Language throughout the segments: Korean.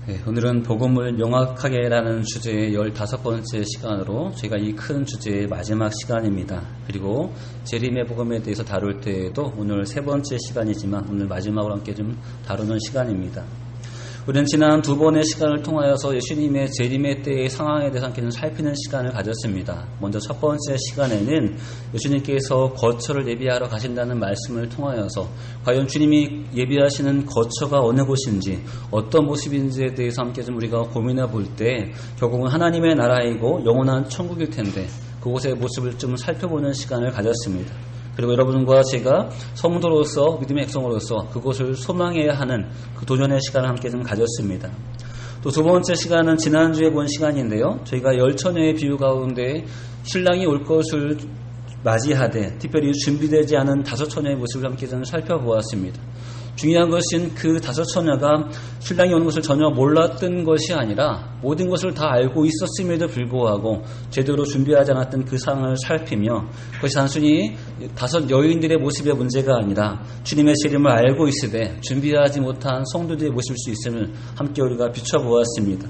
네, 오늘은 복음을 명확하게라는 주제의 15번째 시간으로 저희가 이 큰 주제의 마지막 시간입니다. 그리고 재림의 복음에 대해서 다룰 때에도 오늘 3번째 시간이지만 오늘 마지막으로 함께 좀 다루는 시간입니다. 우리는 지난 2번의 시간을 통하여서 예수님의 재림의 때의 상황에 대해서 함께 좀 살피는 시간을 가졌습니다. 먼저 첫 번째 시간에는 예수님께서 거처를 예비하러 가신다는 말씀을 통하여서 과연 주님이 예비하시는 거처가 어느 곳인지 어떤 모습인지에 대해서 함께 좀 우리가 고민해 볼 때 결국은 하나님의 나라이고 영원한 천국일 텐데 그곳의 모습을 좀 살펴보는 시간을 가졌습니다. 그리고 여러분과 제가 성도로서 믿음의 백성으로서 그곳을 소망해야 하는 그 도전의 시간을 함께 좀 가졌습니다. 또 두 번째 시간은 지난주에 본 시간인데요. 저희가 10처녀의 비유 가운데 신랑이 올 것을 맞이하되 특별히 준비되지 않은 5처녀의 모습을 함께 좀 살펴보았습니다. 중요한 것은 그 5처녀가 신랑이 오는 것을 전혀 몰랐던 것이 아니라 모든 것을 다 알고 있었음에도 불구하고 제대로 준비하지 않았던 그 상황을 살피며 그것이 단순히 5 여인들의 모습의 문제가 아니라 주님의 재림을 알고 있으되 준비하지 못한 성도들의 모습일 수 있음을 함께 우리가 비춰보았습니다.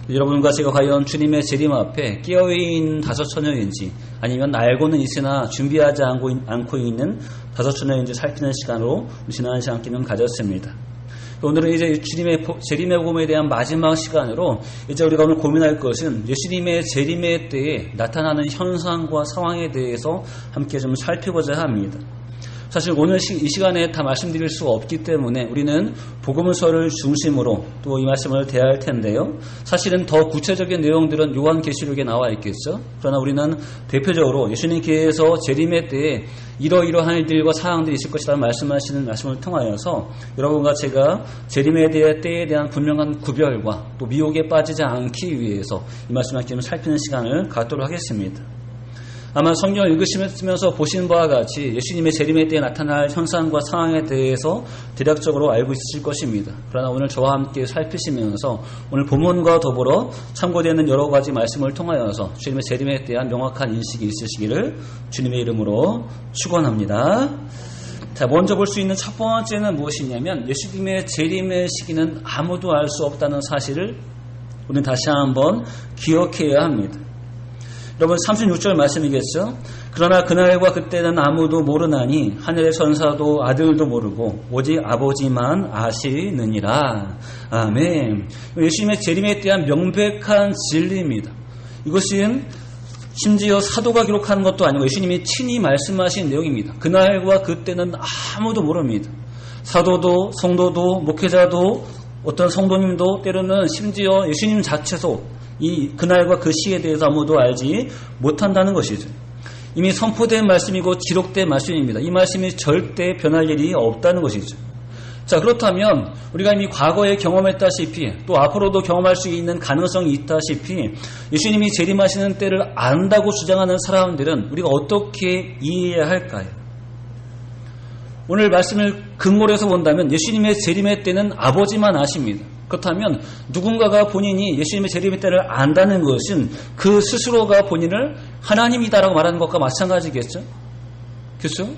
여러분과 제가 과연 주님의 재림 앞에 깨어있는 5처녀인지 아니면 알고는 있으나 준비하지 않고 있는 5처녀인지 살피는 시간으로 지난 시간 함께 가졌습니다. 오늘은 이제 주님의 재림의 복음에 대한 마지막 시간으로 이제 우리가 오늘 고민할 것은 예수님의 재림의 때에 나타나는 현상과 상황에 대해서 함께 좀 살펴보자 합니다. 사실 오늘 이 시간에 다 말씀드릴 수가 없기 때문에 우리는 복음서를 중심으로 또 이 말씀을 대할 텐데요. 사실은 더 구체적인 내용들은 요한계시록에 나와 있겠죠. 그러나 우리는 대표적으로 예수님께서 재림의 때에 이러이러한 일들과 사항들이 있을 것이라는 말씀하시는 말씀을 통하여서 여러분과 제가 재림의 때에 대한 분명한 구별과 또 미혹에 빠지지 않기 위해서 이 말씀을 살피는 시간을 갖도록 하겠습니다. 아마 성경을 읽으시면서 보신 바와 같이 예수님의 재림의 때에 나타날 현상과 상황에 대해서 대략적으로 알고 있으실 것입니다. 그러나 오늘 저와 함께 살피시면서 오늘 본문과 더불어 참고되는 여러 가지 말씀을 통하여서 주님의 재림에 대한 명확한 인식이 있으시기를 주님의 이름으로 축원합니다. 자, 먼저 볼 수 있는 첫 번째는 무엇이냐면 예수님의 재림의 시기는 아무도 알 수 없다는 사실을 우리는 다시 한번 기억해야 합니다. 여러분 36절 말씀이겠죠. 그러나 그날과 그때는 아무도 모르나니 하늘의 천사도 아들도 모르고 오직 아버지만 아시느니라. 아멘. 예수님의 재림에 대한 명백한 진리입니다. 이것은 심지어 사도가 기록하는 것도 아니고 예수님이 친히 말씀하신 내용입니다. 그날과 그때는 아무도 모릅니다. 사도도 성도도 목회자도 어떤 성도님도 때로는 심지어 예수님 자체도 이 그날과 그 시에 대해서 아무도 알지 못한다는 것이죠. 이미 선포된 말씀이고 기록된 말씀입니다. 이 말씀이 절대 변할 일이 없다는 것이죠. 자, 그렇다면 우리가 이미 과거에 경험했다시피 또 앞으로도 경험할 수 있는 가능성이 있다시피 예수님이 재림하시는 때를 안다고 주장하는 사람들은 우리가 어떻게 이해해야 할까요? 오늘 말씀을 근거로 해서 본다면 예수님의 재림의 때는 아버지만 아십니다. 그렇다면 누군가가 본인이 예수님의 재림의 때를 안다는 것은 그 스스로가 본인을 하나님이다라고 말하는 것과 마찬가지겠죠? 그렇죠?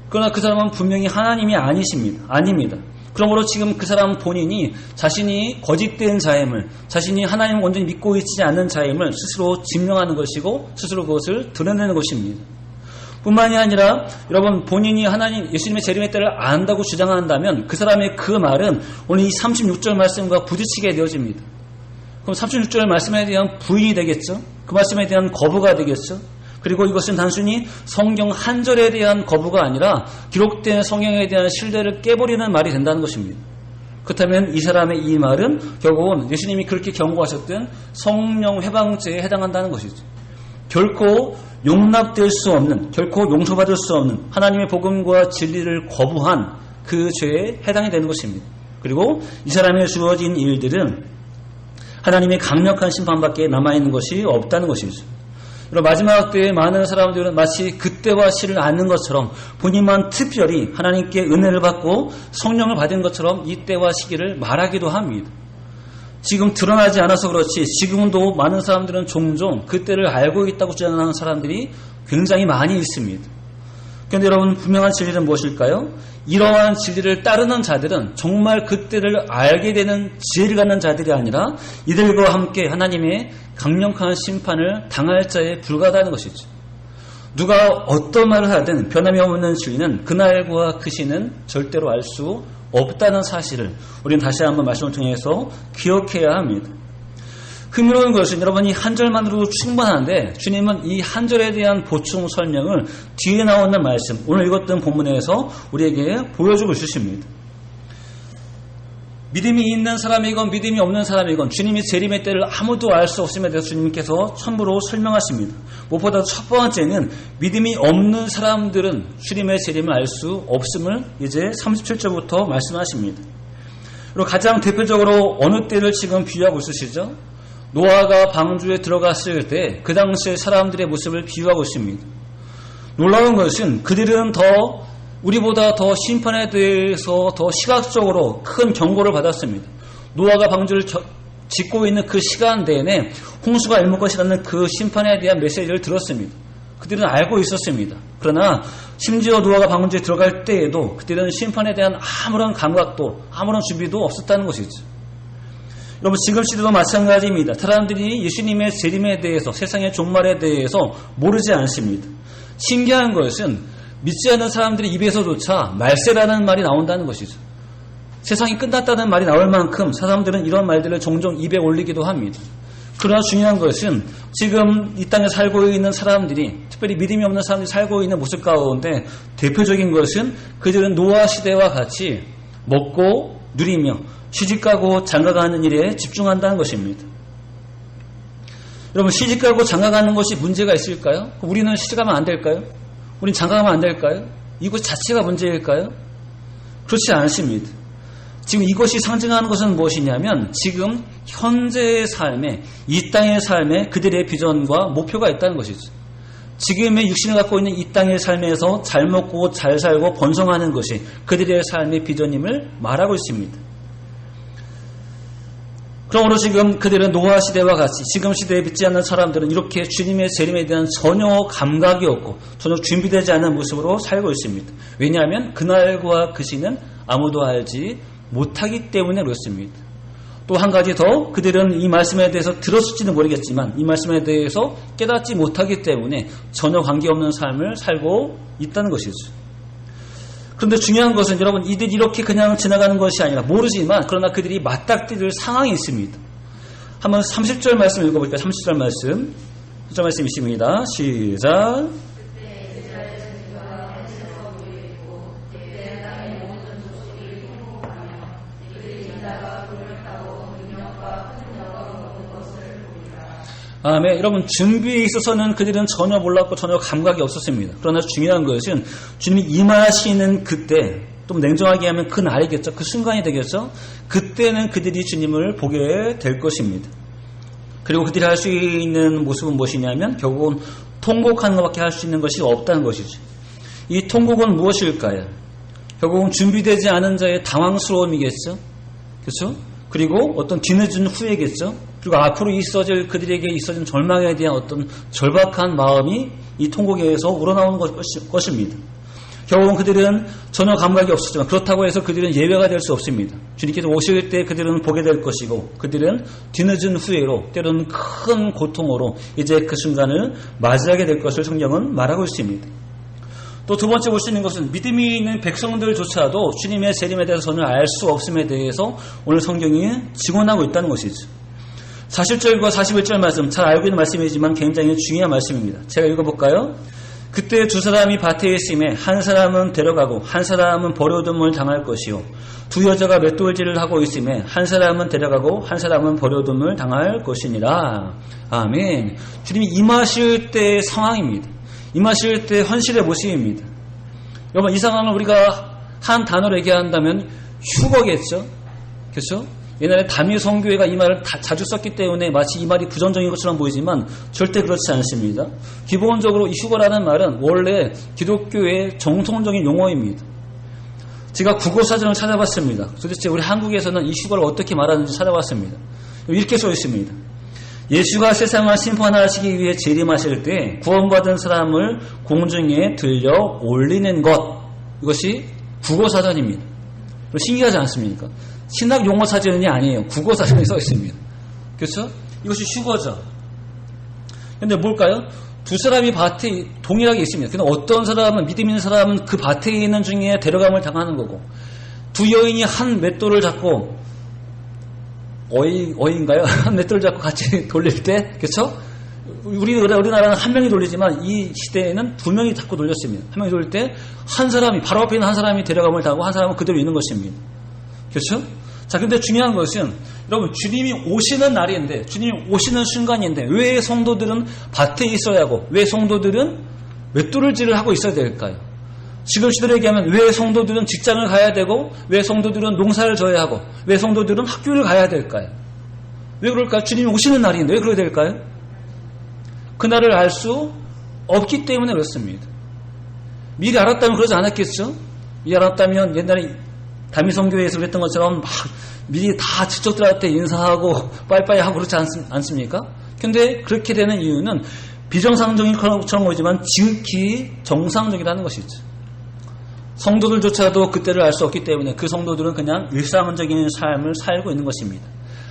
그러나 그 사람은 분명히 하나님이 아닙니다. 그러므로 지금 그 사람 본인이 자신이 거짓된 자임을, 자신이 하나님을 온전히 믿고 있지 않는 자임을 스스로 증명하는 것이고 스스로 그것을 드러내는 것입니다. 뿐만이 아니라 여러분 본인이 하나님 예수님의 재림의 때를 안다고 주장한다면 그 사람의 그 말은 오늘 이 36절 말씀과 부딪히게 되어집니다. 그럼 36절 말씀에 대한 부인이 되겠죠? 그 말씀에 대한 거부가 되겠죠? 그리고 이것은 단순히 성경 한 절에 대한 거부가 아니라 기록된 성경에 대한 신뢰를 깨버리는 말이 된다는 것입니다. 그렇다면 이 사람의 이 말은 결국은 예수님이 그렇게 경고하셨던 성령 회방죄에 해당한다는 것이죠. 결코 용납될 수 없는, 결코 용서받을 수 없는 하나님의 복음과 진리를 거부한 그 죄에 해당이 되는 것입니다. 그리고 이 사람에 주어진 일들은 하나님의 강력한 심판밖에 남아있는 것이 없다는 것이죠. 여러분 마지막 때에 많은 사람들은 마치 그때와 시를 아는 것처럼 본인만 특별히 하나님께 은혜를 받고 성령을 받은 것처럼 이때와 시기를 말하기도 합니다. 지금 드러나지 않아서 그렇지 지금도 많은 사람들은 종종 그때를 알고 있다고 주장하는 사람들이 굉장히 많이 있습니다. 그런데 여러분 분명한 진리는 무엇일까요? 이러한 진리를 따르는 자들은 정말 그때를 알게 되는 지혜를 갖는 자들이 아니라 이들과 함께 하나님의 강력한 심판을 당할 자에 불과하다는 것이죠. 누가 어떤 말을 하든 변함이 없는 진리는 그날과 그 시는 절대로 알 수 없다는 사실을 우리는 다시 한번 말씀을 통해서 기억해야 합니다. 흥미로운 것은 여러분이 한 절만으로도 충분한데 주님은 이 한 절에 대한 보충 설명을 뒤에 나오는 말씀, 오늘 읽었던 본문에서 우리에게 보여주고 있으십니다. 믿음이 있는 사람이건 믿음이 없는 사람이건 주님이 재림의 때를 아무도 알 수 없음에 대해서 주님께서 첨부로 설명하십니다. 무엇보다 첫 번째는 믿음이 없는 사람들은 주님의 재림을 알 수 없음을 이제 37절부터 말씀하십니다. 그리고 가장 대표적으로 어느 때를 지금 비유하고 있으시죠? 노아가 방주에 들어갔을 때 그 당시의 사람들의 모습을 비유하고 있습니다. 놀라운 것은 그들은 우리보다 더 심판에 대해서 더 시각적으로 큰 경고를 받았습니다. 노아가 방주를 짓고 있는 그 시간 내내 홍수가 일몰 것이라는 그 심판에 대한 메시지를 들었습니다. 그들은 알고 있었습니다. 그러나 심지어 노아가 방주에 들어갈 때에도 그들은 심판에 대한 아무런 감각도 아무런 준비도 없었다는 것이죠. 여러분 지금 시대도 마찬가지입니다. 사람들이 예수님의 재림에 대해서 세상의 종말에 대해서 모르지 않습니다. 신기한 것은 믿지 않는 사람들의 입에서조차 말세라는 말이 나온다는 것이죠. 세상이 끝났다는 말이 나올 만큼 사람들은 이런 말들을 종종 입에 올리기도 합니다. 그러나 중요한 것은 지금 이 땅에 살고 있는 사람들이 특별히 믿음이 없는 사람들이 살고 있는 모습 가운데 대표적인 것은 그들은 노아 시대와 같이 먹고 누리며 시집가고 장가가는 일에 집중한다는 것입니다. 여러분 시집가고 장가가는 것이 문제가 있을까요? 우리는 시집가면 안 될까요? 우린 장가가면 안 될까요? 이것 자체가 문제일까요? 그렇지 않습니다. 지금 이것이 상징하는 것은 무엇이냐면 지금 현재의 삶에 이 땅의 삶에 그들의 비전과 목표가 있다는 것이죠. 지금의 육신을 갖고 있는 이 땅의 삶에서 잘 먹고 잘 살고 번성하는 것이 그들의 삶의 비전임을 말하고 있습니다. 그러므로 지금 그들은 노아 시대와 같이 지금 시대에 믿지 않는 사람들은 이렇게 주님의 재림에 대한 전혀 감각이 없고 전혀 준비되지 않은 모습으로 살고 있습니다. 왜냐하면 그날과 그 시는 아무도 알지 못하기 때문에 그렇습니다. 또 한 가지 더 그들은 이 말씀에 대해서 들었을지는 모르겠지만 이 말씀에 대해서 깨닫지 못하기 때문에 전혀 관계없는 삶을 살고 있다는 것이죠. 그런데 중요한 것은 여러분 이들이 이렇게 그냥 지나가는 것이 아니라 모르지만 그러나 그들이 맞닥뜨릴 상황이 있습니다. 한번 30절 말씀 읽어볼까요? 30절 말씀. 30절 말씀 있습니다. 시작. 아멘. 여러분 준비에 있어서는 그들은 전혀 몰랐고 전혀 감각이 없었습니다. 그러나 중요한 것은 주님이 임하시는 그때 또 냉정하게 하면 그 날이겠죠. 그 순간이 되겠죠. 그때는 그들이 주님을 보게 될 것입니다. 그리고 그들이 할 수 있는 모습은 무엇이냐면 결국은 통곡하는 것밖에 할 수 있는 것이 없다는 것이죠. 이 통곡은 무엇일까요? 결국은 준비되지 않은 자의 당황스러움이겠죠. 그렇죠? 그리고 어떤 뒤늦은 후회겠죠. 그리고 앞으로 그들에게 있어진 절망에 대한 어떤 절박한 마음이 이 통곡에서 우러나오는 것입니다. 결국은 그들은 전혀 감각이 없었지만 그렇다고 해서 그들은 예외가 될 수 없습니다. 주님께서 오실 때 그들은 보게 될 것이고 그들은 뒤늦은 후회로 때로는 큰 고통으로 이제 그 순간을 맞이하게 될 것을 성경은 말하고 있습니다. 또 두 번째 볼 수 있는 것은 믿음이 있는 백성들조차도 주님의 재림에 대해서 전혀 알 수 없음에 대해서 오늘 성경이 증언하고 있다는 것이죠. 40절과 41절 말씀 잘 알고 있는 말씀이지만 굉장히 중요한 말씀입니다. 제가 읽어볼까요? 그때 두 사람이 밭에 있음에 한 사람은 데려가고 한 사람은 버려둠을 당할 것이요 두 여자가 맷돌질을 하고 있음에 한 사람은 데려가고 한 사람은 버려둠을 당할 것이니라. 아멘. 주님이 임하실 때의 상황입니다. 임하실 때 현실의 모습입니다. 여러분 이 상황을 우리가 한 단어로 얘기한다면 휴거겠죠. 그렇죠? 옛날에 담임 선교회가 이 말을 자주 썼기 때문에 마치 이 말이 부정적인 것처럼 보이지만 절대 그렇지 않습니다. 기본적으로 이 휴거라는 말은 원래 기독교의 정통적인 용어입니다. 제가 국어사전을 찾아봤습니다. 도대체 우리 한국에서는 이 휴거를 어떻게 말하는지 찾아봤습니다. 이렇게 써 있습니다. 예수가 세상을 심판하시기 위해 재림하실 때 구원받은 사람을 공중에 들려 올리는 것, 이것이 국어사전입니다. 신기하지 않습니까? 신학 용어 사전이 아니에요. 국어사전에 써 있습니다. 그렇죠? 이것이 휴거죠. 근데 뭘까요? 두 사람이 밭에 동일하게 있습니다. 근데 어떤 사람은, 믿음 있는 사람은 그 밭에 있는 중에 데려감을 당하는 거고, 두 여인이 한 맷돌을 잡고, 어이인가요? 한 맷돌을 잡고 같이 돌릴 때, 그렇죠? 우리나라는 한 명이 돌리지만 이 시대에는 두 명이 자꾸 돌렸습니다. 한 명이 돌릴 때 한 사람이, 바로 앞에 있는 한 사람이 데려감을 당하고 한 사람은 그대로 있는 것입니다. 그렇죠? 자, 근데 중요한 것은, 여러분, 주님이 오시는 날인데, 주님이 오시는 순간인데, 왜 성도들은 밭에 있어야 하고, 왜 성도들은 맷돌질을 하고 있어야 될까요? 지금 시대로 얘기하면 왜 성도들은 직장을 가야 되고, 왜 성도들은 농사를 져야 하고, 왜 성도들은 학교를 가야 될까요? 왜 그럴까요? 주님이 오시는 날인데 왜 그래야 될까요? 그날을 알 수 없기 때문에 그렇습니다. 미리 알았다면 그러지 않았겠죠? 미리 알았다면 옛날에 다미성교회에서 그랬던 것처럼 막 미리 다 직접들한테 인사하고 빠이빠이 하고 그렇지 않습니까? 근데 그렇게 되는 이유는 비정상적인 것처럼 보이지만 지극히 정상적이라는 것이죠. 성도들조차도 그때를 알 수 없기 때문에 그 성도들은 그냥 일상적인 삶을 살고 있는 것입니다.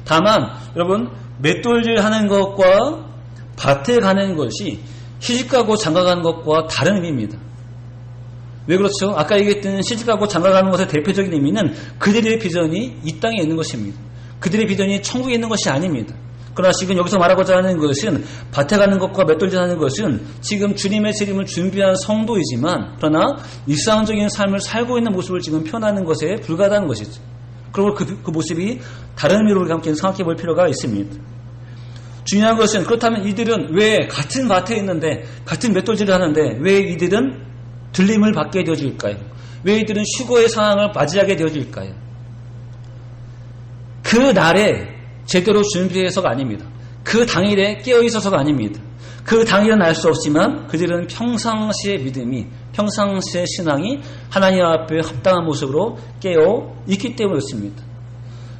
다만 여러분, 맷돌질 하는 것과 밭에 가는 것이 시집가고 장가가는 것과 다른 의미입니다. 왜 그렇죠? 아까 얘기했던 시집가고 장가가는 것의 대표적인 의미는 그들의 비전이 이 땅에 있는 것입니다. 그들의 비전이 천국에 있는 것이 아닙니다. 그러나 지금 여기서 말하고자 하는 것은 밭에 가는 것과 맷돌질하는 것은 지금 주님의 재림을 준비한 성도이지만 그러나 일상적인 삶을 살고 있는 모습을 지금 표현하는 것에 불과하다는 것이죠. 그리고 그 모습이 다른 의미로 우리가 함께 생각해 볼 필요가 있습니다. 중요한 것은 그렇다면 이들은 왜 같은 밭에 있는데 같은 맷돌질을 하는데 왜 이들은 들림을 받게 되어질까요? 왜 이들은 휴거의 상황을 맞이하게 되어질까요? 그 날에 제대로 준비해서가 아닙니다. 그 당일에 깨어있어서가 아닙니다. 그 당일은 알 수 없지만 그들은 평상시의 믿음이, 평상시의 신앙이 하나님 앞에 합당한 모습으로 깨어있기 때문에 그렇습니다.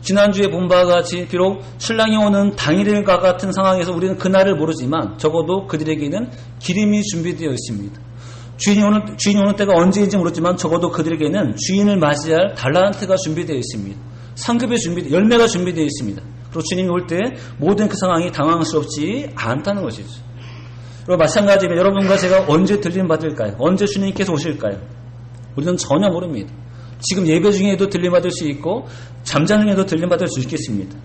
지난주에 본 바와 같이 비록 신랑이 오는 당일과 같은 상황에서 우리는 그날을 모르지만 적어도 그들에게는 기름이 준비되어 있습니다. 주인이 오는 때가 언제인지 모르지만 적어도 그들에게는 주인을 맞이할 달란트가 준비되어 있습니다. 상급이 열매가 준비되어 있습니다. 그리고 주님이 올 때 모든 그 상황이 당황스럽지 않다는 것이죠. 그리고 마찬가지로 여러분과 제가 언제 들림 받을까요? 언제 주님께서 오실까요? 우리는 전혀 모릅니다. 지금 예배 중에도 들림 받을 수 있고 잠자는 중에도 들림 받을 수 있겠습니다.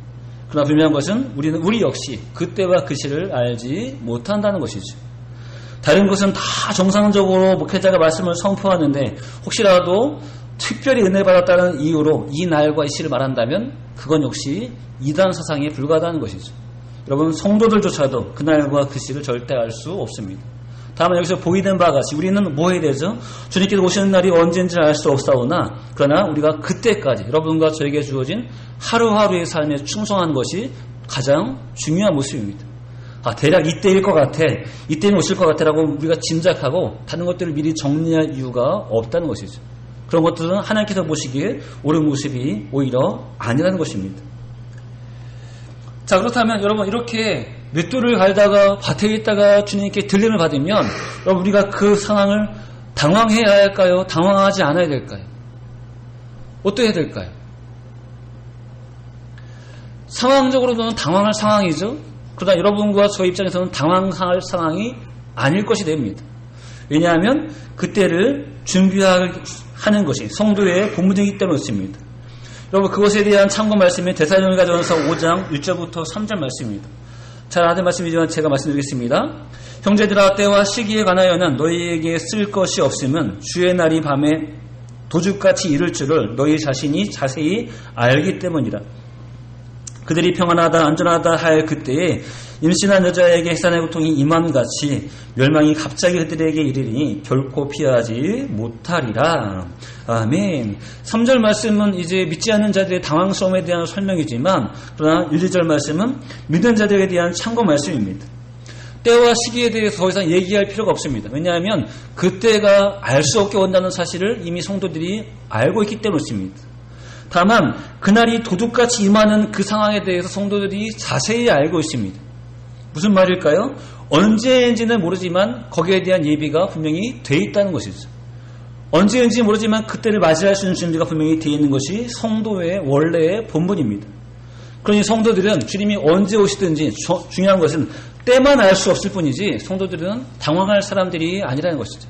그러나 분명한 것은 우리 역시 그때와 그 시를 알지 못한다는 것이죠. 다른 것은 다 정상적으로 목회자가 말씀을 선포하는데 혹시라도 특별히 은혜 받았다는 이유로 이 날과 이 시를 말한다면 그건 역시 이단 사상에 불과하다는 것이죠. 여러분, 성도들조차도 그날과 그 시를 절대 알 수 없습니다. 다만 여기서 보이는 바와 같이 우리는 뭐 해야 되죠? 주님께서 오시는 날이 언제인지 알 수 없사오나 그러나 우리가 그때까지 여러분과 저에게 주어진 하루하루의 삶에 충성하는 것이 가장 중요한 모습입니다. 대략 이때일 것 같아, 이때는 오실 것 같아라고 우리가 짐작하고 다른 것들을 미리 정리할 이유가 없다는 것이죠. 그런 것들은 하나님께서 보시기에 옳은 모습이 오히려 아니라는 것입니다. 자, 그렇다면 여러분, 이렇게 맷돌을 갈다가 밭에 있다가 주님께 들림을 받으면 여러분, 우리가 그 상황을 당황해야 할까요? 당황하지 않아야 될까요? 어떻게 해야 될까요? 상황적으로는 당황할 상황이죠. 그러나 여러분과 저 입장에서는 당황할 상황이 아닐 것이 됩니다. 왜냐하면 그때를 준비하는 것이 성도의 본분이기 때문에 그렇습니다. 여러분, 그것에 대한 참고 말씀이 데살로니가전서 5장 1절부터 3절 말씀입니다. 잘 아는 말씀이지만 제가 말씀드리겠습니다. 형제들아, 때와 시기에 관하여는 너희에게 쓸 것이 없으면 주의 날이 밤에 도둑같이 이를 줄을 너희 자신이 자세히 알기 때문이라. 그들이 평안하다 안전하다 할 그때에 임신한 여자에게 해산의 고통이 임함같이 멸망이 갑자기 그들에게 이르리니 결코 피하지 못하리라. 아멘. 3절 말씀은 이제 믿지 않는 자들의 당황스러움에 대한 설명이지만 그러나 1, 2절 말씀은 믿는 자들에 대한 참고 말씀입니다. 때와 시기에 대해서 더 이상 얘기할 필요가 없습니다. 왜냐하면 그때가 알 수 없게 온다는 사실을 이미 성도들이 알고 있기 때문입니다. 다만 그날이 도둑같이 임하는 그 상황에 대해서 성도들이 자세히 알고 있습니다. 무슨 말일까요? 언제인지는 모르지만 거기에 대한 예비가 분명히 돼 있다는 것이죠. 언제인지 모르지만 그때를 맞이할 수 있는 준비가 분명히 되어 있는 것이 성도의 원래의 본분입니다. 그러니 성도들은 주님이 언제 오시든지 중요한 것은 때만 알 수 없을 뿐이지 성도들은 당황할 사람들이 아니라는 것이죠.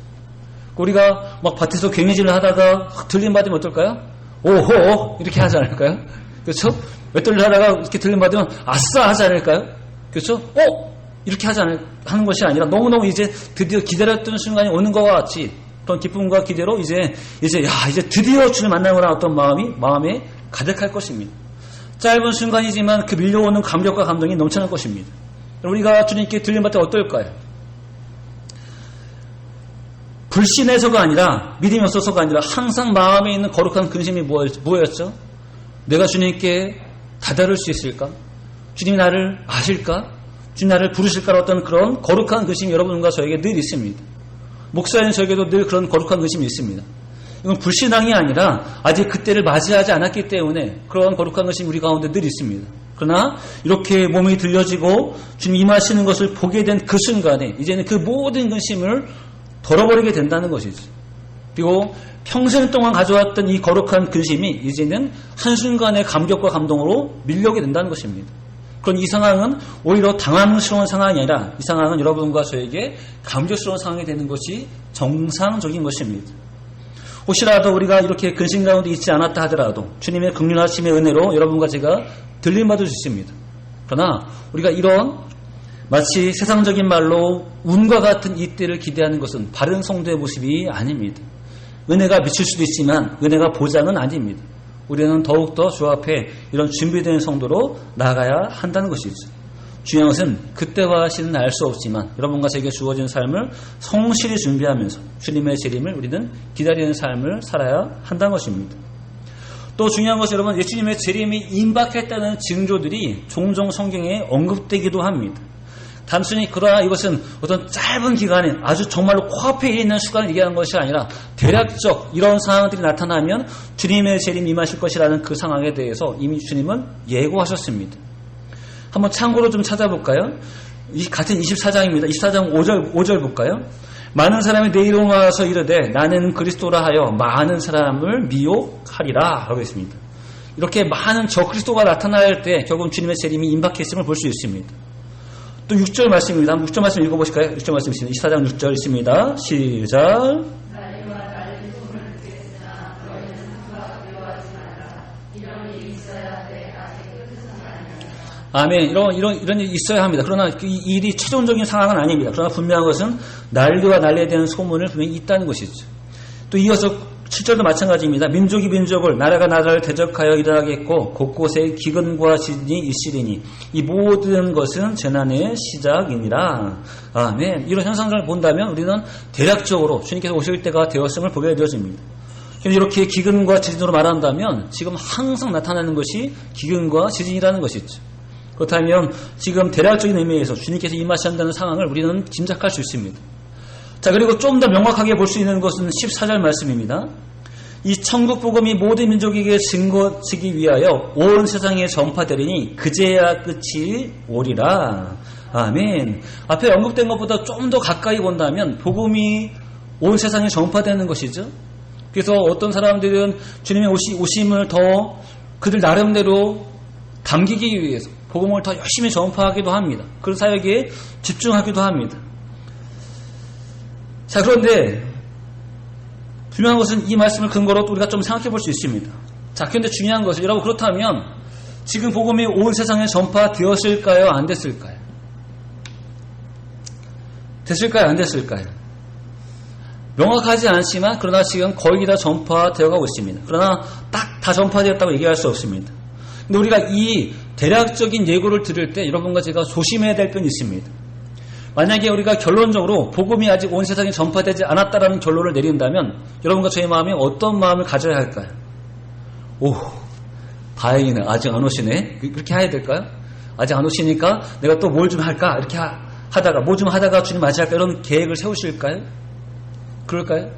우리가 막 밭에서 괭이질을 하다가 들림받으면 어떨까요? 오호 이렇게 하지 않을까요? 그렇죠? 맷돌을 하다가 이렇게 들림받으면 아싸 하지 않을까요? 그렇죠? 이렇게 하는 것이 아니라 너무너무 이제 드디어 기다렸던 순간이 오는 것과 같이 그런 기쁨과 기대로 이제 드디어 주를 만나거나 어떤 마음에 가득할 것입니다. 짧은 순간이지만 그 밀려오는 감격과 감동이 넘쳐날 것입니다. 우리가 주님께 들림받을 때 어떨까요? 불신해서가 아니라 믿음이 없어서가 아니라 항상 마음에 있는 거룩한 근심이 뭐였죠? 내가 주님께 다다를 수 있을까? 주님이 나를 아실까? 주님 나를 부르실까? 어떤 그런 거룩한 근심이 여러분과 저에게 늘 있습니다. 목사인 저에게도 늘 그런 거룩한 근심이 있습니다. 이건 불신앙이 아니라 아직 그때를 맞이하지 않았기 때문에 그런 거룩한 근심이 우리 가운데 늘 있습니다. 그러나 이렇게 몸이 들려지고 주님 임하시는 것을 보게 된 그 순간에 이제는 그 모든 근심을 덜어버리게 된다는 것이죠. 그리고 평생 동안 가져왔던 이 거룩한 근심이 이제는 한순간의 감격과 감동으로 밀려오게 된다는 것입니다. 그런 이 상황은 오히려 당황스러운 상황이 아니라 이 상황은 여러분과 저에게 감격스러운 상황이 되는 것이 정상적인 것입니다. 혹시라도 우리가 이렇게 근심 가운데 있지 않았다 하더라도 주님의 긍휼하심의 은혜로 여러분과 제가 들림받을 수 있습니다. 그러나 우리가 이런 마치 세상적인 말로 운과 같은 이때를 기대하는 것은 바른 성도의 모습이 아닙니다. 은혜가 미칠 수도 있지만 은혜가 보장은 아닙니다. 우리는 더욱더 주 앞에 이런 준비된 성도로 나아가야 한다는 것이죠. 중요한 것은 그때와 시는 알 수 없지만 여러분과 제게 주어진 삶을 성실히 준비하면서 주님의 재림을 우리는 기다리는 삶을 살아야 한다는 것입니다. 또 중요한 것은 여러분 예수님의 재림이 임박했다는 징조들이 종종 성경에 언급되기도 합니다. 단순히 그러나 이것은 어떤 짧은 기간에 아주 정말로 코앞에 있는 시간을 얘기하는 것이 아니라 대략적 이런 상황들이 나타나면 주님의 재림이 임하실 것이라는 그 상황에 대해서 이미 주님은 예고하셨습니다. 한번 참고로 좀 찾아볼까요? 같은 24장입니다. 24장 5절 볼까요? 많은 사람이 내 이름으로 와서 이르되 나는 그리스도라 하여 많은 사람을 미혹하리라 하고 있습니다. 이렇게 많은 저그리스도가 나타날 때 결국 주님의 재림이 임박했음을 볼 수 있습니다. 또 6절 말씀입니다. 한번 6절 말씀 읽어보실까요? 6절 말씀 있습니다. 24장 6절 있습니다. 시작. 아멘. 이런 일이 있어야 합니다. 그러나 이 일이 최종적인 상황은 아닙니다. 그러나 분명한 것은 난리와 난리에 대한 소문을 분명히 있다는 것이죠. 또 이어서 7절도 마찬가지입니다. 민족이 민족을 나라가 나라를 대적하여 일어나겠고 곳곳에 기근과 지진이 있으리니 이 모든 것은 재난의 시작이니라. 아멘. 이런 현상을 본다면 우리는 대략적으로 주님께서 오실 때가 되었음을 보게 되어집니다. 이렇게 기근과 지진으로 말한다면 지금 항상 나타나는 것이 기근과 지진이라는 것이죠. 그렇다면 지금 대략적인 의미에서 주님께서 임하신다는 상황을 우리는 짐작할 수 있습니다. 자, 그리고 좀 더 명확하게 볼 수 있는 것은 14절 말씀입니다. 이 천국 복음이 모든 민족에게 증거지기 위하여 온 세상에 전파되리니 그제야 끝이 오리라. 아멘. 앞에 언급된 것보다 좀 더 가까이 본다면 복음이 온 세상에 전파되는 것이죠. 그래서 어떤 사람들은 주님의 오심을 더 그들 나름대로 담기기 위해서 복음을 더 열심히 전파하기도 합니다. 그런 사역에 집중하기도 합니다. 자, 그런데 중요한 것은 이 말씀을 근거로 우리가 좀 생각해 볼 수 있습니다. 자, 그런데 중요한 것은 여러분 그렇다면 지금 복음이 온 세상에 전파되었을까요? 안 됐을까요? 됐을까요? 안 됐을까요? 명확하지 않지만 그러나 지금 거의 다 전파되어 가고 있습니다. 그러나 딱 다 전파되었다고 얘기할 수 없습니다. 근데 우리가 이 대략적인 예고를 들을 때 여러분과 제가 조심해야 될 점이 있습니다. 만약에 우리가 결론적으로 복음이 아직 온 세상에 전파되지 않았다라는 결론을 내린다면 여러분과 저의 마음에 어떤 마음을 가져야 할까요? 오, 다행이네. 아직 안 오시네. 그렇게 해야 될까요? 아직 안 오시니까 내가 또 뭘 좀 할까? 이렇게 하다가 뭐 좀 하다가 주님 맞이할까? 이런 계획을 세우실까요? 그럴까요?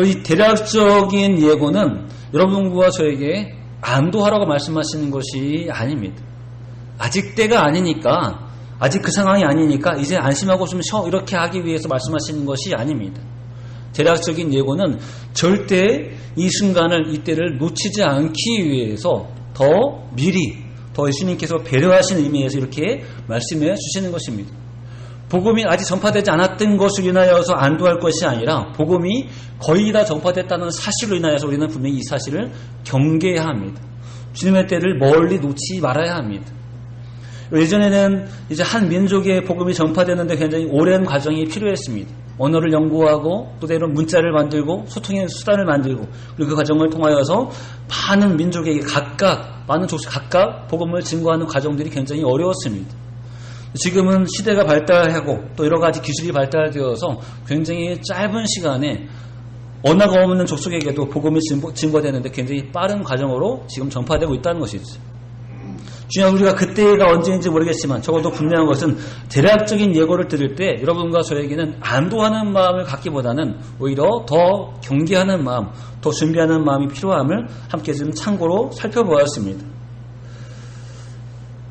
이 대략적인 예고는 여러분과 저에게 안도하라고 말씀하시는 것이 아닙니다. 아직 때가 아니니까, 아직 그 상황이 아니니까 이제 안심하고 좀 쉬어, 이렇게 하기 위해서 말씀하시는 것이 아닙니다. 대략적인 예고는 절대 이 순간을, 이때를 놓치지 않기 위해서 더 미리, 더 예수님께서 배려하시는 의미에서 이렇게 말씀해 주시는 것입니다. 복음이 아직 전파되지 않았던 것으로 인하여서 안도할 것이 아니라 복음이 거의 다 전파됐다는 사실로 인하여서 우리는 분명히 이 사실을 경계해야 합니다. 주님의 때를 멀리 놓지 말아야 합니다. 예전에는 이제 한 민족의 복음이 전파되는데 굉장히 오랜 과정이 필요했습니다. 언어를 연구하고 또 때로는 문자를 만들고 소통의 수단을 만들고, 그리고 그 과정을 통하여서 많은 민족에게 많은 족속 각각 복음을 증거하는 과정들이 굉장히 어려웠습니다. 지금은 시대가 발달하고 또 여러 가지 기술이 발달되어서 굉장히 짧은 시간에 언어가 없는 족속에게도 복음이 증거되는데 굉장히 빠른 과정으로 지금 전파되고 있다는 것이죠. 중요한 우리가 그때가 언제인지 모르겠지만 적어도 분명한 것은 대략적인 예고를 들을 때 여러분과 저에게는 안도하는 마음을 갖기보다는 오히려 더 경계하는 마음, 더 준비하는 마음이 필요함을 함께 좀 참고로 살펴보았습니다.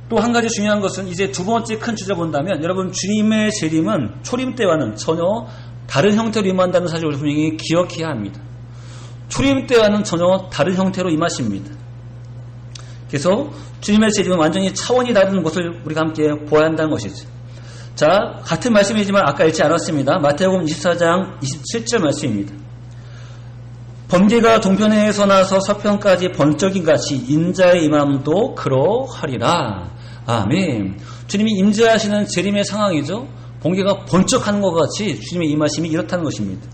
또 한 가지 중요한 것은 이제 두 번째 큰 주제 본다면, 여러분 주님의 재림은 초림 때와는 전혀 다른 형태로 임한다는 사실을 분명히 기억해야 합니다. 초림 때와는 전혀 다른 형태로 임하십니다. 그래서 주님의 재림은 완전히 차원이 다른 것을 우리가 함께 보아야 한다는 것이죠. 자, 같은 말씀이지만 아까 읽지 않았습니다. 마태복음 24장 27절 말씀입니다. 번개가 동편에서 나서 서편까지 번쩍인 같이 인자의 임함도 그러하리라. 아멘. 주님이 임재하시는 재림의 상황이죠. 번개가 번쩍하는 것 같이 주님의 임하심이 이렇다는 것입니다.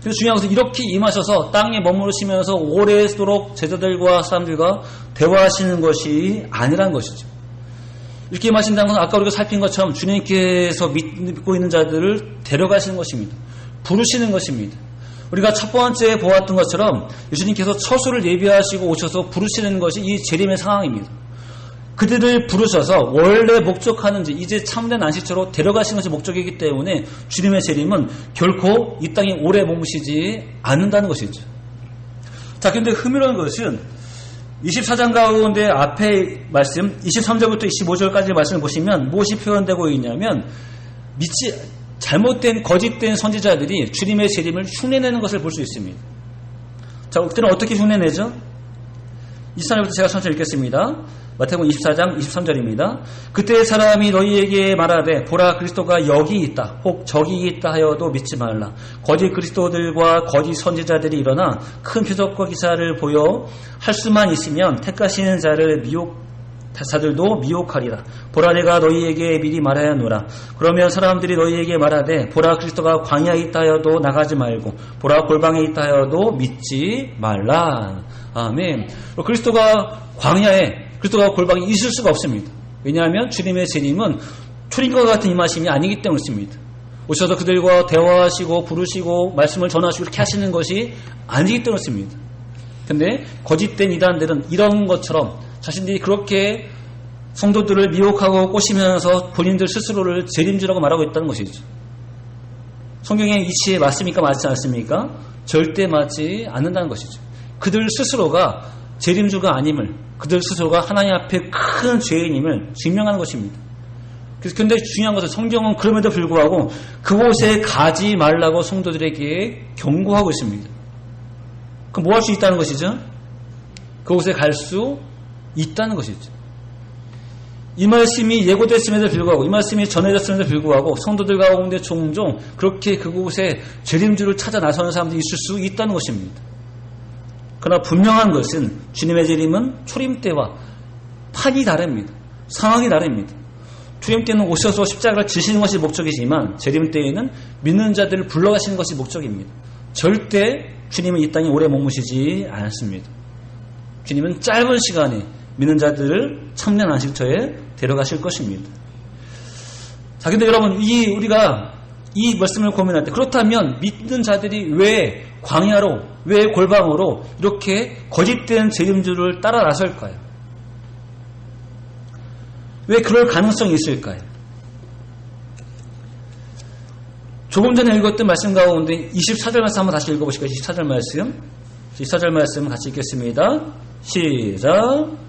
그래서 중요한 것은 이렇게 임하셔서 땅에 머무르시면서 오래도록 제자들과 사람들과 대화하시는 것이 아니라는 것이죠. 이렇게 임하신다는 것은 아까 우리가 살핀 것처럼 주님께서 믿고 있는 자들을 데려가시는 것입니다. 부르시는 것입니다. 우리가 첫 번째 보았던 것처럼 예수님께서 처소를 예비하시고 오셔서 부르시는 것이 이 재림의 상황입니다. 그들을 부르셔서 원래 목적하는지 이제 참된 안식처로 데려가시는 것이 목적이기 때문에 주님의 재림은 결코 이 땅에 오래 머무시지 않는다는 것이죠. 자, 그런데 흥미로운 것은 24장 가운데 앞에 말씀 23절부터 25절까지 말씀을 보시면 무엇이 표현되고 있냐면, 잘못된 거짓된 선지자들이 주님의 재림을 흉내내는 것을 볼 수 있습니다. 자, 그때는 어떻게 흉내내죠? 23절부터 제가 천천히 읽겠습니다. 마태복음 24장 23절입니다. 그때 사람이 너희에게 말하되 보라 그리스도가 여기 있다 혹 저기 있다 하여도 믿지 말라. 거짓 그리스도들과 거짓 선지자들이 일어나 큰 표적과 기사를 보여 할 수만 있으면 택하시는 자들도 미혹하리라. 보라 내가 너희에게 미리 말하였노라. 그러면 사람들이 너희에게 말하되 보라 그리스도가 광야에 있다 하여도 나가지 말고 보라 골방에 있다 하여도 믿지 말라. 아멘. 그리스도가 골방에 있을 수가 없습니다. 왜냐하면 주님의 재림은 초림과 같은 임하심이 아니기 때문입니다. 오셔서 그들과 대화하시고 부르시고 말씀을 전하시고 이렇게 하시는 것이 아니기 때문입니다. 그런데 거짓된 이단들은 이런 것처럼 자신들이 그렇게 성도들을 미혹하고 꼬시면서 본인들 스스로를 재림주라고 말하고 있다는 것이죠. 성경의 이치에 맞습니까? 맞지 않습니까? 절대 맞지 않는다는 것이죠. 그들 스스로가 재림주가 아님을, 그들 스스로가 하나님 앞에 큰 죄인임을 증명하는 것입니다. 그런데 중요한 것은 성경은 그럼에도 불구하고 그곳에 가지 말라고 성도들에게 경고하고 있습니다. 그럼 뭐 할 수 있다는 것이죠? 그곳에 갈 수 있다는 것이죠. 이 말씀이 예고됐음에도 불구하고, 이 말씀이 전해졌음에도 불구하고 성도들 가운데 종종 그렇게 그곳에 재림주를 찾아 나서는 사람들이 있을 수 있다는 것입니다. 그러나 분명한 것은 주님의 재림은 초림 때와 판이 다릅니다. 상황이 다릅니다. 초림 때는 오셔서 십자가를 지시는 것이 목적이지만 재림 때에는 믿는 자들을 불러가시는 것이 목적입니다. 절대 주님은 이 땅에 오래 머무시지 않습니다. 주님은 짧은 시간에 믿는 자들을 참된 안식처에 데려가실 것입니다. 자, 근데 여러분, 우리가 이 말씀을 고민할 때, 그렇다면 믿는 자들이 왜 광야로, 왜 골방으로 이렇게 거짓된 재림주를 따라 나설까요? 왜 그럴 가능성이 있을까요? 조금 전에 읽었던 말씀 가운데 24절 말씀 한번 다시 읽어보실까요? 24절 말씀. 24절 말씀 같이 읽겠습니다. 시작.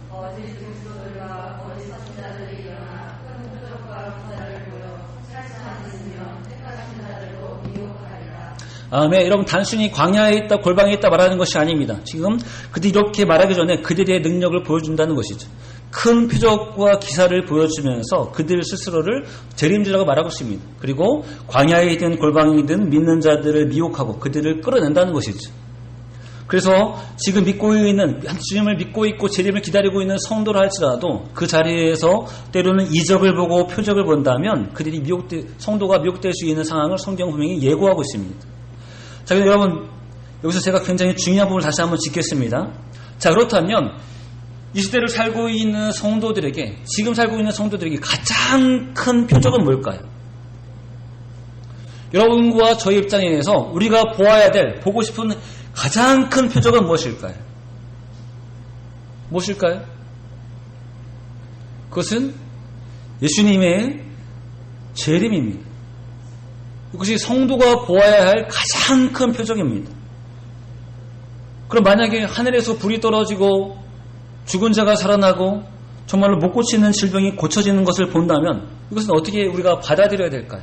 네, 여러분 단순히 광야에 있다, 골방에 있다 말하는 것이 아닙니다. 지금 그들이 이렇게 말하기 전에 그들의 능력을 보여준다는 것이죠. 큰 표적과 기사를 보여주면서 그들 스스로를 재림주라고 말하고 있습니다. 그리고 광야이든 골방이든 믿는 자들을 미혹하고 그들을 끌어낸다는 것이죠. 그래서 지금 믿고 있는, 주님을 믿고 있고 재림을 기다리고 있는 성도를 할지라도 그 자리에서 때로는 이적을 보고 표적을 본다면 그들이 성도가 미혹될 수 있는 상황을 성경 분명히 예고하고 있습니다. 자, 여러분, 여기서 제가 굉장히 중요한 부분을 다시 한번 짚겠습니다. 자, 그렇다면 이 시대를 살고 있는 성도들에게, 지금 살고 있는 성도들에게 가장 큰 표적은 뭘까요? 여러분과 저희 입장에서 우리가 보아야 될, 보고 싶은 가장 큰 표적은 무엇일까요? 무엇일까요? 그것은 예수님의 재림입니다. 이것이 성도가 보아야 할 가장 큰 표적입니다. 그럼 만약에 하늘에서 불이 떨어지고 죽은 자가 살아나고 정말로 못 고치는 질병이 고쳐지는 것을 본다면 이것은 어떻게 우리가 받아들여야 될까요?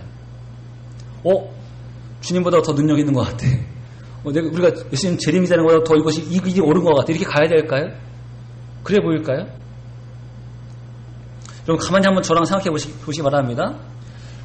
주님보다 더 능력 있는 것 같아. 우리가 예수님 재림이라는 것보다 더 이게 옳은 것 같아. 이렇게 가야 될까요? 그래 보일까요? 여러분 가만히 한번 저랑 생각해 보시기 바랍니다.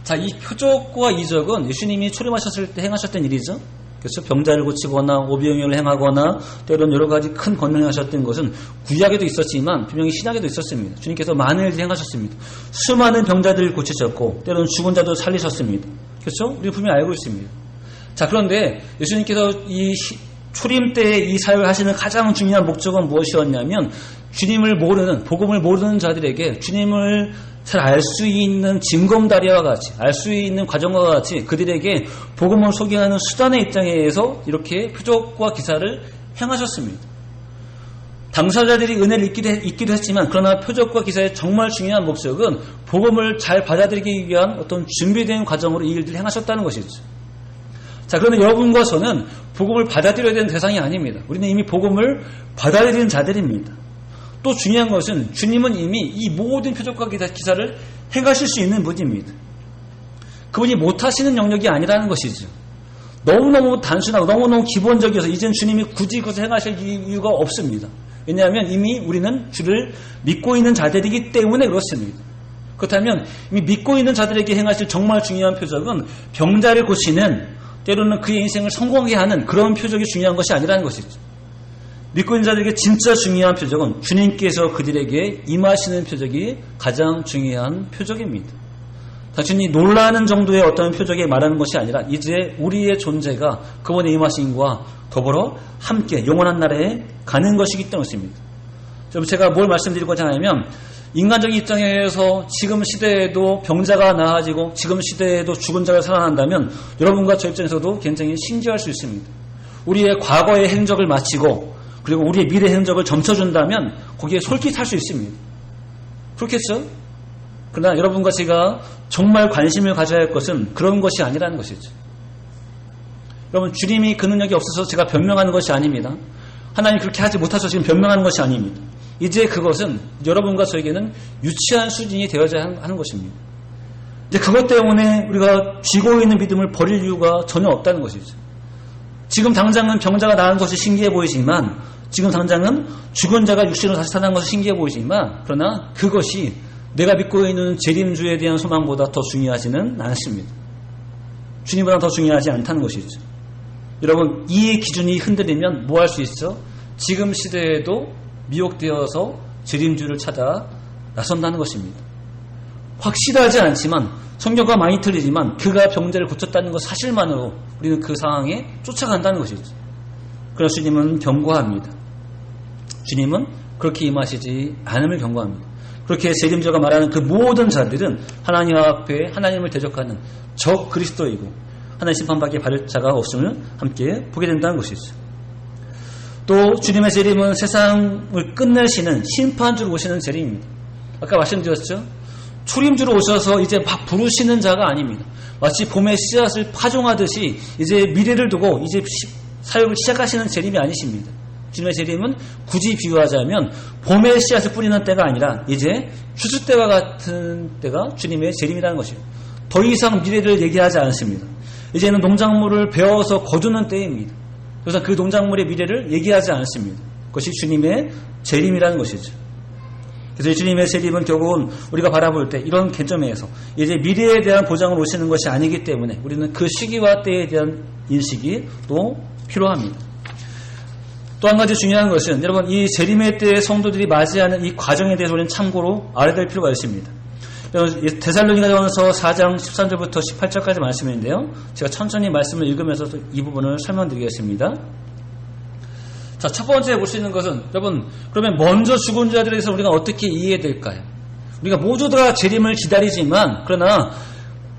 자, 이 표적과 이적은 예수님이 출임하셨을 때 행하셨던 일이죠. 그래서 병자를 고치거나 오병이어를 행하거나 때로는 여러 가지 큰 권능을 하셨던 것은 구약에도 있었지만 분명히 신약에도 있었습니다. 주님께서 많은 일을 행하셨습니다. 수많은 병자들을 고치셨고 때로는 죽은 자도 살리셨습니다. 그렇죠? 우리 분명히 알고 있습니다. 자, 그런데 예수님께서 이 초림 때 이 사역을 하시는 가장 중요한 목적은 무엇이었냐면 주님을 모르는, 복음을 모르는 자들에게 주님을 잘 알 수 있는 징검다리와 같이, 알 수 있는 과정과 같이 그들에게 복음을 소개하는 수단의 입장에서 이렇게 표적과 기사를 행하셨습니다. 당사자들이 은혜를 잊기도 했지만 그러나 표적과 기사의 정말 중요한 목적은 복음을 잘 받아들이기 위한 어떤 준비된 과정으로 이 일들을 행하셨다는 것이죠. 자, 그런데 여러분과 저는 복음을 받아들여야 되는 대상이 아닙니다. 우리는 이미 복음을 받아들이는 자들입니다. 또 중요한 것은 주님은 이미 이 모든 표적과 기사를 행하실 수 있는 분입니다. 그분이 못하시는 영역이 아니라는 것이죠. 너무너무 단순하고 너무너무 기본적이어서 이젠 주님이 굳이 그것을 행하실 이유가 없습니다. 왜냐하면 이미 우리는 주를 믿고 있는 자들이기 때문에 그렇습니다. 그렇다면 이미 믿고 있는 자들에게 행하실 정말 중요한 표적은 병자를 고치는, 때로는 그의 인생을 성공하게 하는 그런 표적이 중요한 것이 아니라는 것이죠. 믿고 있는 자들에게 진짜 중요한 표적은 주님께서 그들에게 임하시는 표적이 가장 중요한 표적입니다. 단순히 놀라는 정도의 어떤 표적에 말하는 것이 아니라 이제 우리의 존재가 그분의 임하심과 더불어 함께 영원한 나라에 가는 것이기 때문입니다. 제가 뭘 말씀드리고자 하냐면 인간적인 입장에서 지금 시대에도 병자가 나아지고 지금 시대에도 죽은 자가 살아난다면 여러분과 저 입장에서도 굉장히 신기할 수 있습니다. 우리의 과거의 행적을 마치고 그리고 우리의 미래 행적을 점쳐준다면 거기에 솔깃할 수 있습니다. 그렇겠죠? 그러나 여러분과 제가 정말 관심을 가져야 할 것은 그런 것이 아니라는 것이죠. 여러분, 주님이 그 능력이 없어서 제가 변명하는 것이 아닙니다. 하나님 그렇게 하지 못하셔서 지금 변명하는 것이 아닙니다. 이제 그것은 여러분과 저에게는 유치한 수준이 되어야 하는 것입니다. 이제 그것 때문에 우리가 쥐고 있는 믿음을 버릴 이유가 전혀 없다는 것이죠. 지금 당장은 병자가 나은 것이 신기해 보이지만, 지금 당장은 죽은 자가 육신으로 다시 살아난 것이 신기해 보이지만, 그러나 그것이 내가 믿고 있는 재림주에 대한 소망보다 더 중요하지는 않습니다. 주님보다 더 중요하지 않다는 것이죠. 여러분, 이 기준이 흔들리면 뭐 할 수 있죠? 지금 시대에도 미혹되어서 재림주를 찾아 나선다는 것입니다. 확실하지 않지만, 성경과 많이 틀리지만 그가 병자를 고쳤다는 것 사실만으로 우리는 그 상황에 쫓아간다는 것이죠. 그러나 주님은 경고합니다. 주님은 그렇게 임하시지 않음을 경고합니다. 그렇게 재림주가 말하는 그 모든 자들은 하나님 앞에 하나님을 대적하는 적 그리스도이고 하나님 심판받게 받을 자가 없음을 함께 보게 된다는 것이죠. 또 주님의 재림은 세상을 끝내시는 심판주로 오시는 재림입니다. 아까 말씀드렸죠? 초림주로 오셔서 이제 막 부르시는 자가 아닙니다. 마치 봄의 씨앗을 파종하듯이 이제 미래를 두고 이제 사역을 시작하시는 재림이 아니십니다. 주님의 재림은 굳이 비유하자면 봄의 씨앗을 뿌리는 때가 아니라 이제 추수 때와 같은 때가 주님의 재림이라는 것이에요. 더 이상 미래를 얘기하지 않습니다. 이제는 농작물을 베어서 거두는 때입니다. 그래서 그 농작물의 미래를 얘기하지 않습니다. 그것이 주님의 재림이라는 것이죠. 그래서 주님의 재림은 결국은 우리가 바라볼 때 이런 개념에서 이제 미래에 대한 보장을 오시는 것이 아니기 때문에 우리는 그 시기와 때에 대한 인식이 또 필요합니다. 또 한 가지 중요한 것은 여러분 이 재림의 때에 성도들이 맞이하는 이 과정에 대해서 우리는 참고로 알아야 될 필요가 있습니다. 데살로니가전서 4장 13절부터 18절까지 말씀인데요. 제가 천천히 말씀을 읽으면서 이 부분을 설명드리겠습니다. 자, 첫 번째 볼 수 있는 것은 여러분 그러면 먼저 죽은 자들에 대해서 우리가 어떻게 이해해야 될까요? 우리가 모두 다 재림을 기다리지만 그러나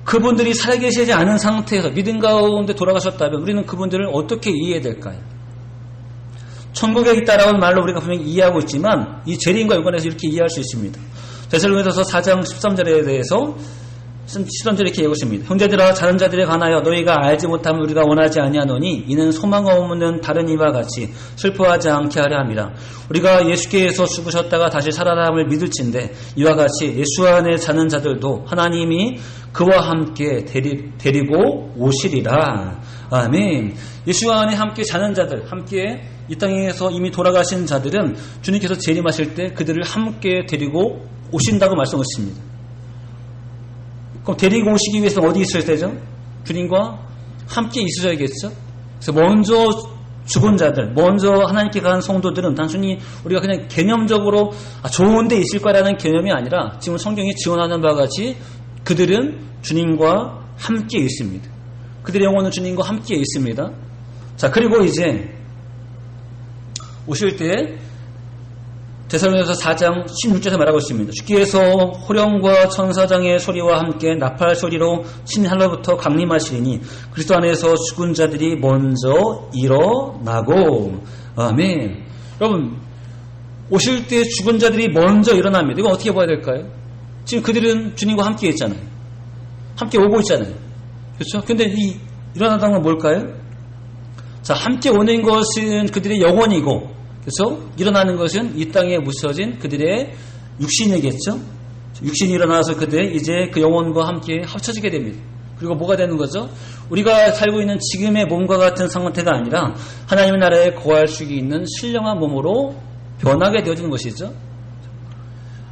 그분들이 살아계시지 않은 상태에서 믿음 가운데 돌아가셨다면 우리는 그분들을 어떻게 이해해야 될까요? 천국에 있다라는 말로 우리가 분명히 이해하고 있지만 이 재림과 연관해서 이렇게 이해할 수 있습니다. 데살로니가서 4장 13절에 대해서 13절에 이렇게 얘기하고 있습니다. 형제들아 자는 자들에 관하여 너희가 알지 못함을 우리가 원하지 아니하노니 이는 소망 없는 다른 이와 같이 슬퍼하지 않게 하려 함이라. 우리가 예수께서 죽으셨다가 다시 살아남을 믿을진데 이와 같이 예수 안에 자는 자들도 하나님이 그와 함께 데리고 오시리라. 아멘. 예수 안에 함께 자는 자들, 함께 이 땅에서 이미 돌아가신 자들은 주님께서 재림하실 때 그들을 함께 데리고 오신다고 말씀하셨습니다. 그럼 데리고 오시기 위해서 어디 있어야 되죠? 주님과 함께 있으셔야겠죠? 그래서 먼저 죽은 자들, 먼저 하나님께 간 성도들은 단순히 우리가 그냥 개념적으로 좋은 데 있을 거라는 개념이 아니라 지금 성경이 지원하는 바와 같이 그들은 주님과 함께 있습니다. 그들의 영혼은 주님과 함께 있습니다. 자, 그리고 이제 오실 때 데살로니가서 4장 16절에 말하고 있습니다. 주께서 호령과 천사장의 소리와 함께 나팔 소리로 신하늘로부터 강림하시리니 그리스도 안에서 죽은 자들이 먼저 일어나고. 아멘. 여러분 오실 때 죽은 자들이 먼저 일어납니다. 이거 어떻게 봐야 될까요? 지금 그들은 주님과 함께 있잖아요. 함께 오고 있잖아요. 그렇죠? 근데 이 일어나다는 건 뭘까요? 자, 함께 오는 것은 그들의 영혼이고, 그래서 일어나는 것은 이 땅에 묻혀진 그들의 육신이겠죠. 육신이 일어나서 그들 이제 그 영혼과 함께 합쳐지게 됩니다. 그리고 뭐가 되는 거죠? 우리가 살고 있는 지금의 몸과 같은 상태가 아니라 하나님의 나라에 거할 수 있는 신령한 몸으로 변하게 되어지는 것이죠.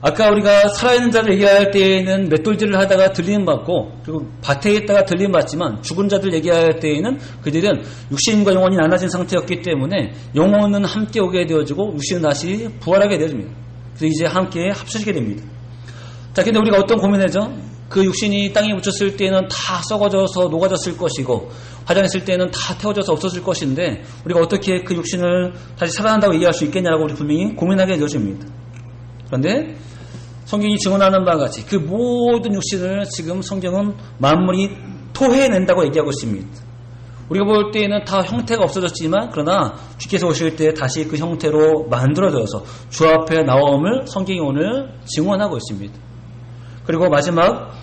아까 우리가 살아있는 자들 얘기할 때에는 맷돌질을 하다가 들림받고 그리고 밭에 있다가 들림받지만 죽은 자들 얘기할 때에는 그들은 육신과 영혼이 나눠진 상태였기 때문에 영혼은 함께 오게 되어지고 육신은 다시 부활하게 되어집니다. 그래서 이제 함께 합쳐지게 됩니다. 자, 근데 우리가 어떤 고민이죠? 그 육신이 땅에 묻혔을 때는 다 썩어져서 녹아졌을 것이고 화장했을 때는 다 태워져서 없어질 것인데 우리가 어떻게 그 육신을 다시 살아난다고 얘기할 수 있겠냐라고 우리 분명히 고민하게 되어집니다. 그런데 성경이 증언하는 바와 같이 그 모든 육신을 지금 성경은 만물이 토해낸다고 얘기하고 있습니다. 우리가 볼 때에는 다 형태가 없어졌지만 그러나 주께서 오실 때 다시 그 형태로 만들어져서 주 앞에 나옴을 성경이 오늘 증언하고 있습니다. 그리고 마지막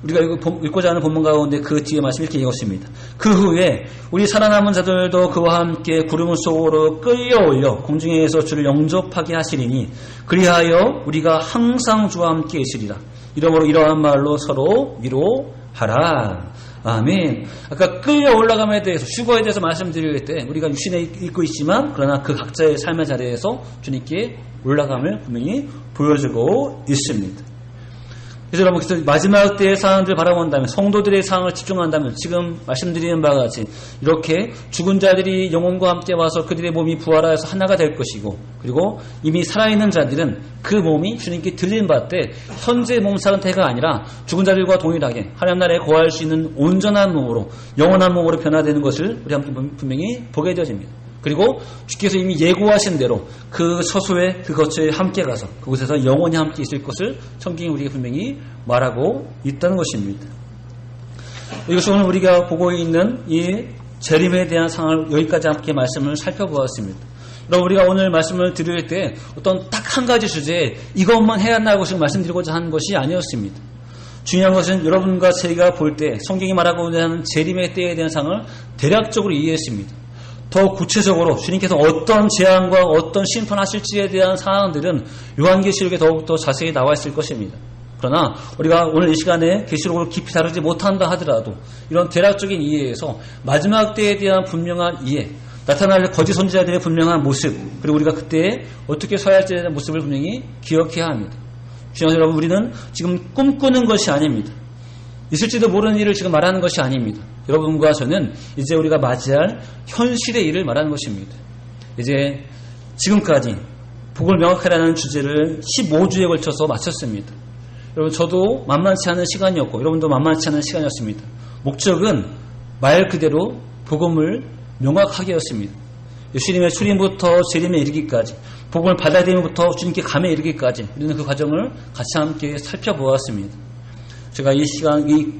우리가 읽고자 하는 본문 가운데 그 뒤에 말씀 이렇게 얘기했습니다. 그 후에 우리 살아남은 자들도 그와 함께 구름 속으로 끌려올려 공중에서 주를 영접하게 하시리니 그리하여 우리가 항상 주와 함께 있으리라. 이러므로 이러한 말로 서로 위로하라. 아멘. 아까 끌려 올라감에 대해서 휴거에 대해서 말씀드릴 때 우리가 육신에 있고 있지만 그러나 그 각자의 삶의 자리에서 주님께 올라감을 분명히 보여주고 있습니다. 그래서 여러분 마지막 때의 상황들을 바라본다면 성도들의 상황을 집중한다면 지금 말씀드리는 바와 같이 이렇게 죽은 자들이 영혼과 함께 와서 그들의 몸이 부활하여서 하나가 될 것이고 그리고 이미 살아있는 자들은 그 몸이 주님께 들림받을 때 현재 몸 상태가 아니라 죽은 자들과 동일하게 하나님 나라에 거할 수 있는 온전한 몸으로 영원한 몸으로 변화되는 것을 우리 함께 분명히 보게 되어집니다. 그리고 주께서 이미 예고하신 대로 그 처소에 그 거처에 함께 가서 그곳에서 영원히 함께 있을 것을 성경이 우리에게 분명히 말하고 있다는 것입니다. 이것이 오늘 우리가 보고 있는 이 재림에 대한 상황을 여기까지 함께 말씀을 살펴보았습니다. 그럼 우리가 오늘 말씀을 드릴 때 어떤 딱 한 가지 주제에 이것만 해야 한다고 지금 말씀드리고자 하는 것이 아니었습니다. 중요한 것은 여러분과 저희가 볼 때 성경이 말하고 있는 재림의 때에 대한 상황을 대략적으로 이해했습니다. 더 구체적으로 주님께서 어떤 재앙과 어떤 심판하실지에 대한 사항들은 요한계시록에 더욱더 자세히 나와 있을 것입니다. 그러나 우리가 오늘 이 시간에 계시록을 깊이 다루지 못한다 하더라도 이런 대략적인 이해에서 마지막 때에 대한 분명한 이해, 나타날 거짓 선지자들의 분명한 모습, 그리고 우리가 그때 어떻게 서야 할지에 대한 모습을 분명히 기억해야 합니다. 주님 여러분, 우리는 지금 꿈꾸는 것이 아닙니다. 있을지도 모르는 일을 지금 말하는 것이 아닙니다. 여러분과 저는 이제 우리가 맞이할 현실의 일을 말하는 것입니다. 이제 지금까지 복을 명확하라는 주제를 15주에 걸쳐서 마쳤습니다. 여러분, 저도 만만치 않은 시간이었고 여러분도 만만치 않은 시간이었습니다. 목적은 말 그대로 복음을 명확하게 였습니다. 예수님의 출임부터 재림에 이르기까지, 복음을 받아들임부터 주님께 감에 이르기까지 우리는 그 과정을 같이 함께 살펴보았습니다. 제가 이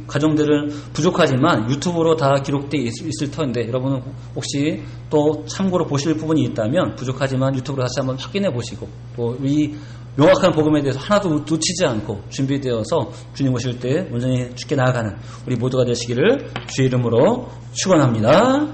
과정들은 부족하지만 유튜브로 다 기록되어 있을 텐데 여러분은 혹시 또 참고로 보실 부분이 있다면 부족하지만 유튜브로 다시 한번 확인해 보시고 또 이 명확한 복음에 대해서 하나도 놓치지 않고 준비되어서 주님 오실 때 온전히 주께 나아가는 우리 모두가 되시기를 주의 이름으로 축원합니다.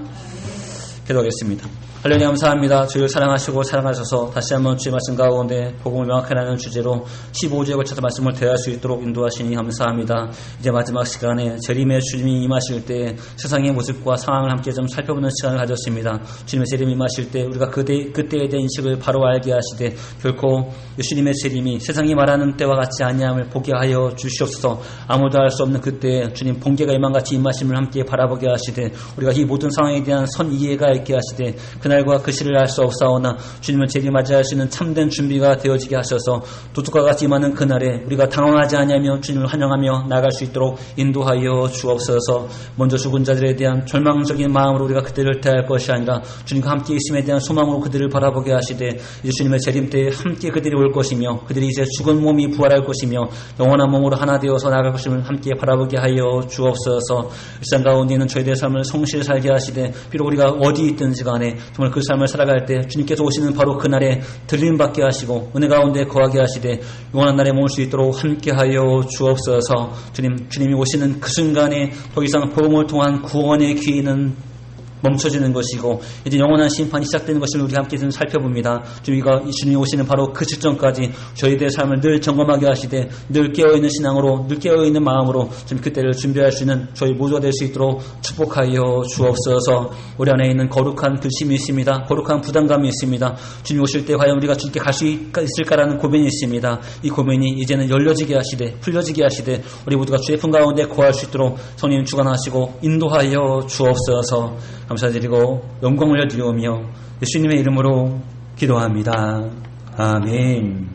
기도하겠습니다. 할렐루야, 감사합니다. 주를 사랑하시고 사랑하셔서 다시 한번 주의 말씀 가운데 복음을 명확하라는 주제로 15주에 걸쳐서 말씀을 대할 수 있도록 인도하시니 감사합니다. 이제 마지막 시간에 재림의 주님이 임하실 때 세상의 모습과 상황을 함께 좀 살펴보는 시간을 가졌습니다. 주님의 재림이 임하실 때 우리가 그때에 대한 인식을 바로 알게 하시되 결코 예수님의 재림이 세상이 말하는 때와 같지 아니함을 보게 하여 주시옵소서. 아무도 알 수 없는 그때에 주님 번개가 이만같이 임하심을 함께 바라보게 하시되 우리가 이 모든 상황에 대한 선 이해가 있게 하시되 그날과 그 시를 알 수 없사오나 주님을 재림 맞이할 수 있는 참된 준비가 되어지게 하셔서 도둑과 같이 임하는 그날에 우리가 당황하지 않으며 주님을 환영하며 나아갈 수 있도록 인도하여 주옵소서. 먼저 죽은 자들에 대한 절망적인 마음으로 우리가 그들을 대할 것이 아니라 주님과 함께 있음에 대한 소망으로 그들을 바라보게 하시되 이제 주님의 재림 때에 함께 그들이 올 것이며 그들이 이제 죽은 몸이 부활할 것이며 영원한 몸으로 하나 되어서 나아갈 것임을 함께 바라보게 하여 주옵소서. 일상 가운데 있는 저희들의 삶을 성실히 살게 하시되 비록 우리가 어디 있든지 간에 정말 그 삶을 살아갈 때 주님께서 오시는 바로 그날에 들림받게 하시고 은혜 가운데 거하게 하시되 영원한 날에 모을 수 있도록 함께하여 주옵소서. 주님이 오시는 그 순간에 더 이상 복음을 통한 구원의 기회는 멈춰지는 것이고 이제 영원한 심판이 시작되는 것을 우리 함께 좀 살펴봅니다. 주님이 오시는 바로 그 직전까지 저희들의 삶을 늘 점검하게 하시되 늘 깨어있는 신앙으로 늘 깨어있는 마음으로 좀 그때를 준비할 수 있는 저희 모두가 될 수 있도록 축복하여 주옵소서. 우리 안에 있는 거룩한 근심이 있습니다. 거룩한 부담감이 있습니다. 주님 오실 때 과연 우리가 주님께 갈 수 있을까라는 고민이 있습니다. 이 고민이 이제는 열려지게 하시되 풀려지게 하시되 우리 모두가 주의 품 가운데 거할 수 있도록 성령 주관하시고 인도하여 주옵소서. 감사드리고 영광을 올려드리오며 예수님의 이름으로 기도합니다. 아멘.